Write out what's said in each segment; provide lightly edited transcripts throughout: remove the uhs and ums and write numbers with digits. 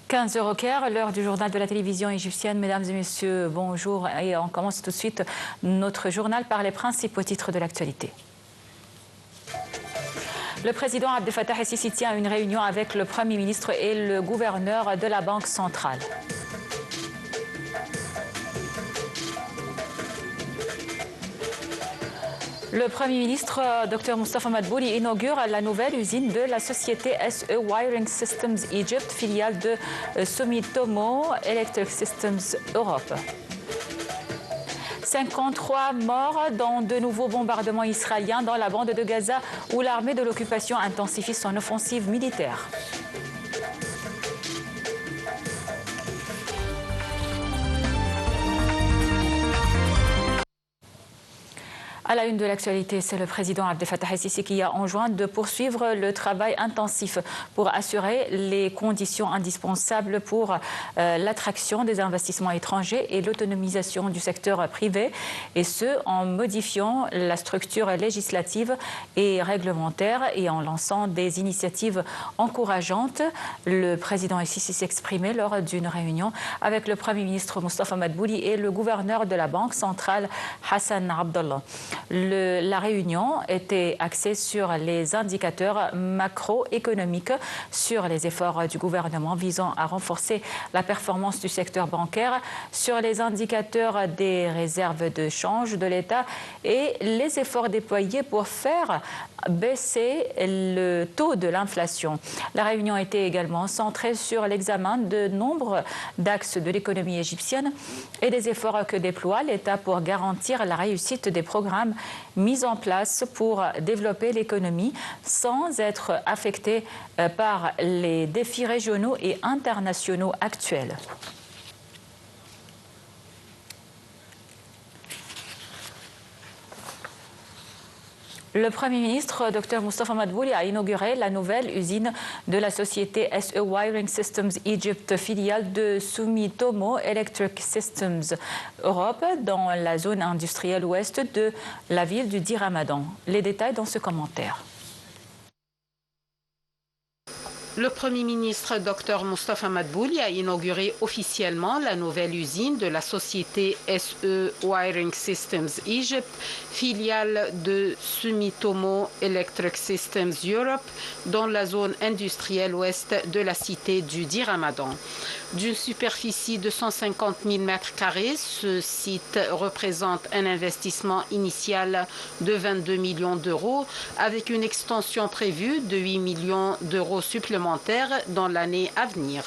15h au Caire, l'heure du journal de la télévision égyptienne. Mesdames et messieurs, bonjour. Et on commence tout de suite notre journal par les principaux titres de l'actualité. Le président Abdel Fattah el-Sisi tient une réunion avec le Premier ministre et le gouverneur de la Banque centrale. Le Premier ministre, Dr Moustapha Madbouli, inaugure la nouvelle usine de la société SE Wiring Systems Egypt, filiale de Sumitomo Electric Systems Europe. 53 morts dans de nouveaux bombardements israéliens dans la bande de Gaza, où l'armée de l'occupation intensifie son offensive militaire. À la une de l'actualité, c'est le président Abdel Fattah el-Sisi qui a enjoint de poursuivre le travail intensif pour assurer les conditions indispensables pour l'attraction des investissements étrangers et l'autonomisation du secteur privé, et ce en modifiant la structure législative et réglementaire et en lançant des initiatives encourageantes. Le président el-Sisi s'exprimait lors d'une réunion avec le Premier ministre Moustapha Madbouli et le gouverneur de la Banque centrale Hassan Abdallah. La réunion était axée sur les indicateurs macroéconomiques, sur les efforts du gouvernement visant à renforcer la performance du secteur bancaire, sur les indicateurs des réserves de change de l'État et les efforts déployés pour faire baisser le taux de l'inflation. La réunion était également centrée sur l'examen de nombre d'axes de l'économie égyptienne et des efforts que déploie l'État pour garantir la réussite des programmes mis en place pour développer l'économie sans être affecté par les défis régionaux et internationaux actuels. Le Premier ministre, Dr Moustapha Madbouli, a inauguré la nouvelle usine de la société SE Wiring Systems Egypt, filiale de Sumitomo Electric Systems Europe, dans la zone industrielle ouest de la ville du Dir Ramadan. Les détails dans ce commentaire. Le Premier ministre Dr Moustapha Madbouli a inauguré officiellement la nouvelle usine de la société SE Wiring Systems Egypt, filiale de Sumitomo Electric Systems Europe, dans la zone industrielle ouest de la cité du Dir Ramadan. D'une superficie de 150 000 m², ce site représente un investissement initial de 22 millions d'euros, avec une extension prévue de 8 millions d'euros supplémentaires dans l'année à venir.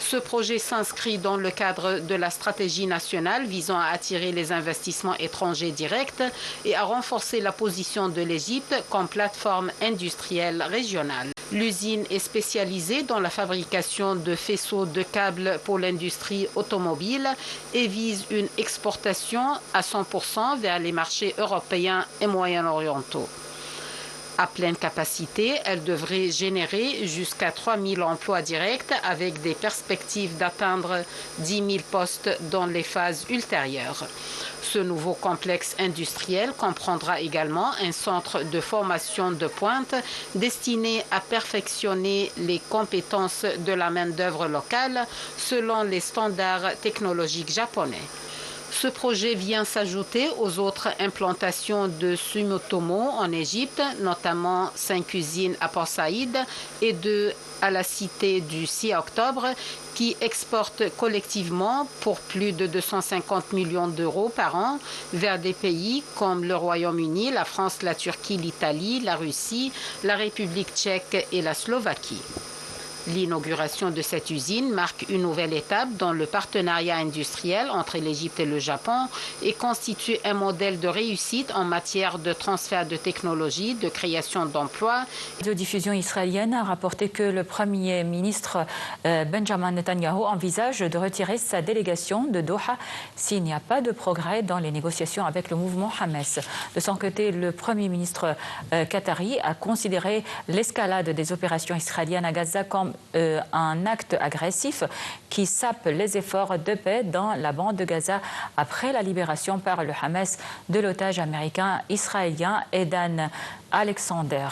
Ce projet s'inscrit dans le cadre de la stratégie nationale visant à attirer les investissements étrangers directs et à renforcer la position de l'Égypte comme plateforme industrielle régionale. L'usine est spécialisée dans la fabrication de faisceaux de câbles pour l'industrie automobile et vise une exportation à 100% vers les marchés européens et moyen-orientaux. À pleine capacité, elle devrait générer jusqu'à 3 000 emplois directs avec des perspectives d'atteindre 10 000 postes dans les phases ultérieures. Ce nouveau complexe industriel comprendra également un centre de formation de pointe destiné à perfectionner les compétences de la main-d'œuvre locale selon les standards technologiques japonais. Ce projet vient s'ajouter aux autres implantations de Sumitomo en Égypte, notamment 5 usines à Port Saïd et 2 à la cité du 6 octobre, qui exportent collectivement pour plus de 250 millions d'euros par an vers des pays comme le Royaume-Uni, la France, la Turquie, l'Italie, la Russie, la République tchèque et la Slovaquie. L'inauguration de cette usine marque une nouvelle étape dans le partenariat industriel entre l'Égypte et le Japon et constitue un modèle de réussite en matière de transfert de technologie, de création d'emplois. La diffusion israélienne a rapporté que le Premier ministre Benjamin Netanyahu envisage de retirer sa délégation de Doha s'il n'y a pas de progrès dans les négociations avec le mouvement Hamas. De son côté, le Premier ministre qatari a considéré l'escalade des opérations israéliennes à Gaza comme un acte agressif qui sape les efforts de paix dans la bande de Gaza après la libération par le Hamas de l'otage américain israélien Edan Alexander.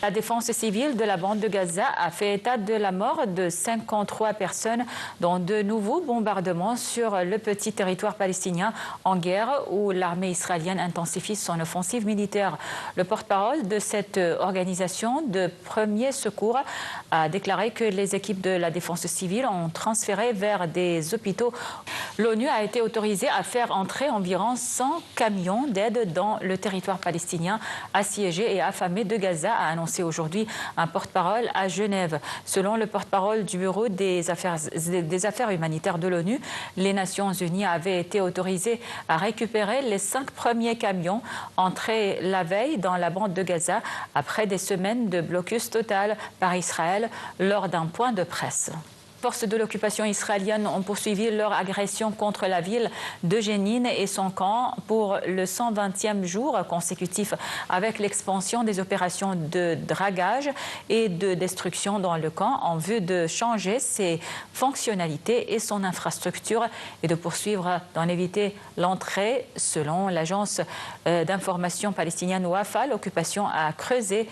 La défense civile de la bande de Gaza a fait état de la mort de 53 personnes dans de nouveaux bombardements sur le petit territoire palestinien en guerre où l'armée israélienne intensifie son offensive militaire. Le porte-parole de cette organisation de premier secours a déclaré que les équipes de la défense civile ont transféré vers des hôpitaux. L'ONU a été autorisée à faire entrer environ 100 camions d'aide dans le territoire palestinien assiégé et affamé de Gaza, a annoncé aujourd'hui un porte-parole à Genève. Selon le porte-parole du Bureau des affaires humanitaires de l'ONU, les Nations unies avaient été autorisées à récupérer les 5 premiers camions entrés la veille dans la bande de Gaza après des semaines de blocus total par Israël lors d'un point de presse. Les forces de l'occupation israélienne ont poursuivi leur agression contre la ville de Jénine et son camp pour le 120e jour consécutif avec l'expansion des opérations de dragage et de destruction dans le camp en vue de changer ses fonctionnalités et son infrastructure et de poursuivre d'en éviter l'entrée. Selon l'agence d'information palestinienne Wafa, l'occupation a creusé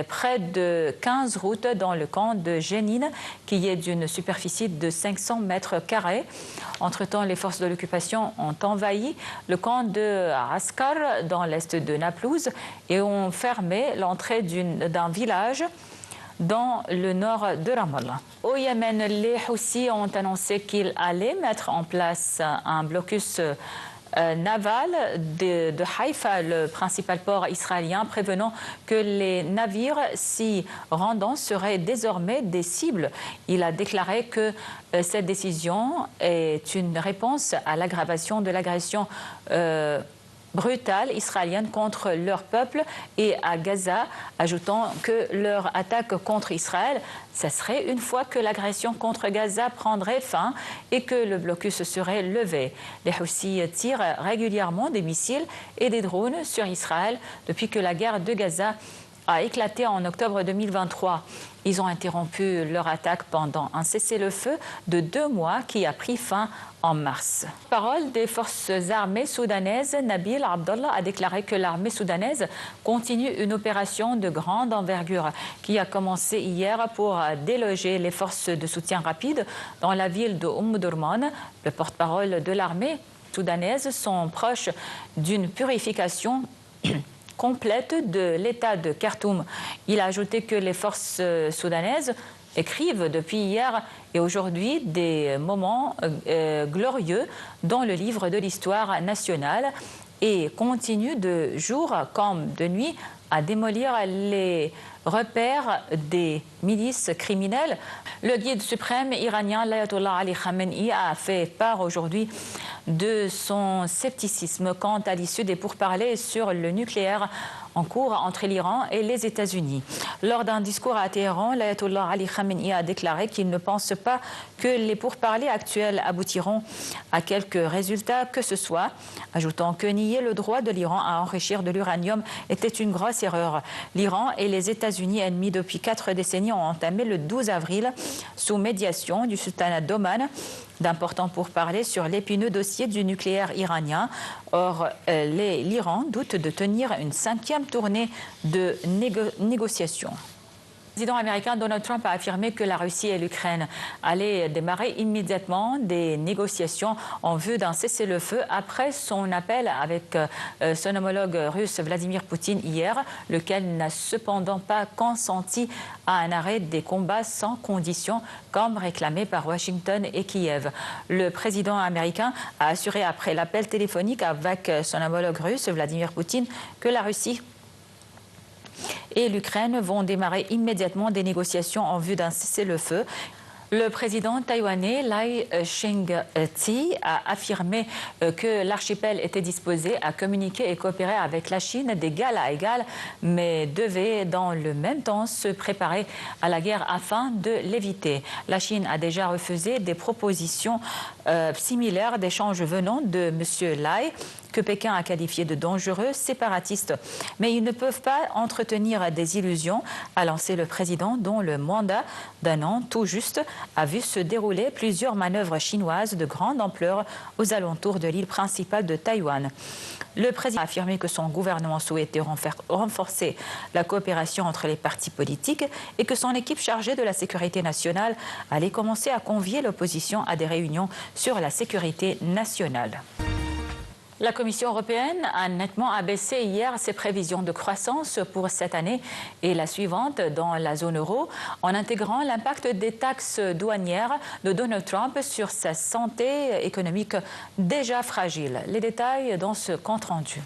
près de 15 routes dans le camp de Jénine, qui est d'une superficie de 500 mètres carrés. Entre-temps, les forces de l'occupation ont envahi le camp de Askar dans l'est de Naplouse et ont fermé l'entrée d'un village dans le nord de Ramallah. Au Yémen, les Houthis ont annoncé qu'ils allaient mettre en place un blocus naval de Haïfa, le principal port israélien, prévenant que les navires s'y rendant seraient désormais des cibles. Il a déclaré que cette décision est une réponse à l'aggravation de l'agression brutale israélienne contre leur peuple et à Gaza, ajoutant que leur attaque contre Israël cesserait une fois que l'agression contre Gaza prendrait fin et que le blocus serait levé. Les Houthis tirent régulièrement des missiles et des drones sur Israël depuis que la guerre de Gaza a éclaté en octobre 2023. Ils ont interrompu leur attaque pendant un cessez-le-feu de 2 mois qui a pris fin en mars. Parole des forces armées soudanaises, Nabil Abdallah a déclaré que l'armée soudanaise continue une opération de grande envergure qui a commencé hier pour déloger les forces de soutien rapide dans la ville de Durman. Le porte-parole de l'armée soudanaise sont proches d'une purification complète de l'État de Khartoum. Il a ajouté que les forces soudanaises écrivent depuis hier et aujourd'hui des moments glorieux dans le livre de l'histoire nationale et continuent de jour comme de nuit à démolir les repères des milices criminelles. Le guide suprême iranien, l'ayatollah Ali Khamenei, a fait part aujourd'hui de son scepticisme quant à l'issue des pourparlers sur le nucléaire en cours entre l'Iran et les États-Unis. Lors d'un discours à Téhéran, l'ayatollah Ali Khamenei a déclaré qu'il ne pense pas que les pourparlers actuels aboutiront à quelque résultat que ce soit, ajoutant que nier le droit de l'Iran à enrichir de l'uranium était une grosse erreur. L'Iran et les États-Unis, ennemis depuis 4 décennies, ont entamé le 12 avril, sous médiation du sultanat d'Oman, d'importants pourparlers sur l'épineux dossier du nucléaire iranien. Or, l'Iran doute de tenir une 5e tournée de négociations. Le président américain Donald Trump a affirmé que la Russie et l'Ukraine allaient démarrer immédiatement des négociations en vue d'un cessez-le-feu après son appel avec son homologue russe Vladimir Poutine hier, lequel n'a cependant pas consenti à un arrêt des combats sans condition comme réclamé par Washington et Kiev. Le président américain a assuré après l'appel téléphonique avec son homologue russe Vladimir Poutine que la Russie et l'Ukraine vont démarrer immédiatement des négociations en vue d'un cessez-le-feu. Le président taïwanais Lai Ching-te a affirmé que l'archipel était disposé à communiquer et coopérer avec la Chine d'égal à égal, mais devait dans le même temps se préparer à la guerre afin de l'éviter. La Chine a déjà refusé des propositions similaires d'échange venant de M. Lai, que Pékin a qualifiés de dangereux, séparatistes. Mais ils ne peuvent pas entretenir des illusions, a lancé le président dont le mandat d'un an tout juste a vu se dérouler plusieurs manœuvres chinoises de grande ampleur aux alentours de l'île principale de Taïwan. Le président a affirmé que son gouvernement souhaitait renforcer la coopération entre les partis politiques et que son équipe chargée de la sécurité nationale allait commencer à convier l'opposition à des réunions sur la sécurité nationale. La Commission européenne a nettement abaissé hier ses prévisions de croissance pour cette année et la suivante dans la zone euro en intégrant l'impact des taxes douanières de Donald Trump sur sa santé économique déjà fragile. Les détails dans ce compte-rendu.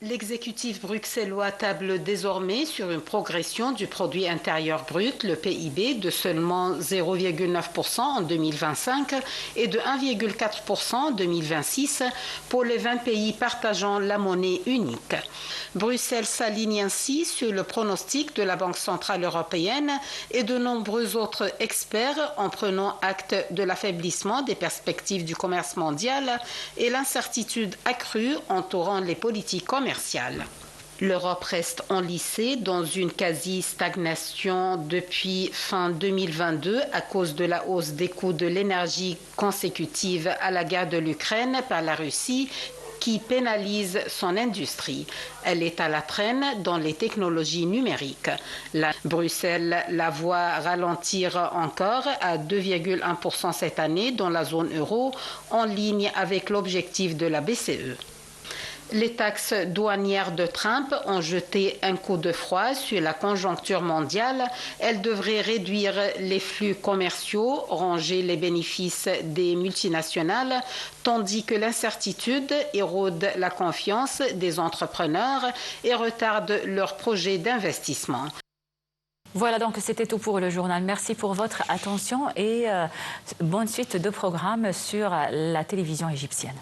L'exécutif bruxellois table désormais sur une progression du produit intérieur brut, le PIB, de seulement 0,9% en 2025 et de 1,4% en 2026 pour les 20 pays partageant la monnaie unique. Bruxelles s'aligne ainsi sur le pronostic de la Banque centrale européenne et de nombreux autres experts en prenant acte de l'affaiblissement des perspectives du commerce mondial et l'incertitude accrue entourant les politiques commerciales. L'Europe reste enlisée dans une quasi-stagnation depuis fin 2022 à cause de la hausse des coûts de l'énergie consécutive à la guerre de l'Ukraine par la Russie qui pénalise son industrie. Elle est à la traîne dans les technologies numériques. Bruxelles la voit ralentir encore à 2,1% cette année dans la zone euro, en ligne avec l'objectif de la BCE. Les taxes douanières de Trump ont jeté un coup de froid sur la conjoncture mondiale. Elles devraient réduire les flux commerciaux, ronger les bénéfices des multinationales, tandis que l'incertitude érode la confiance des entrepreneurs et retarde leurs projets d'investissement. Voilà, donc c'était tout pour le journal. Merci pour votre attention et bonne suite de programmes sur la télévision égyptienne.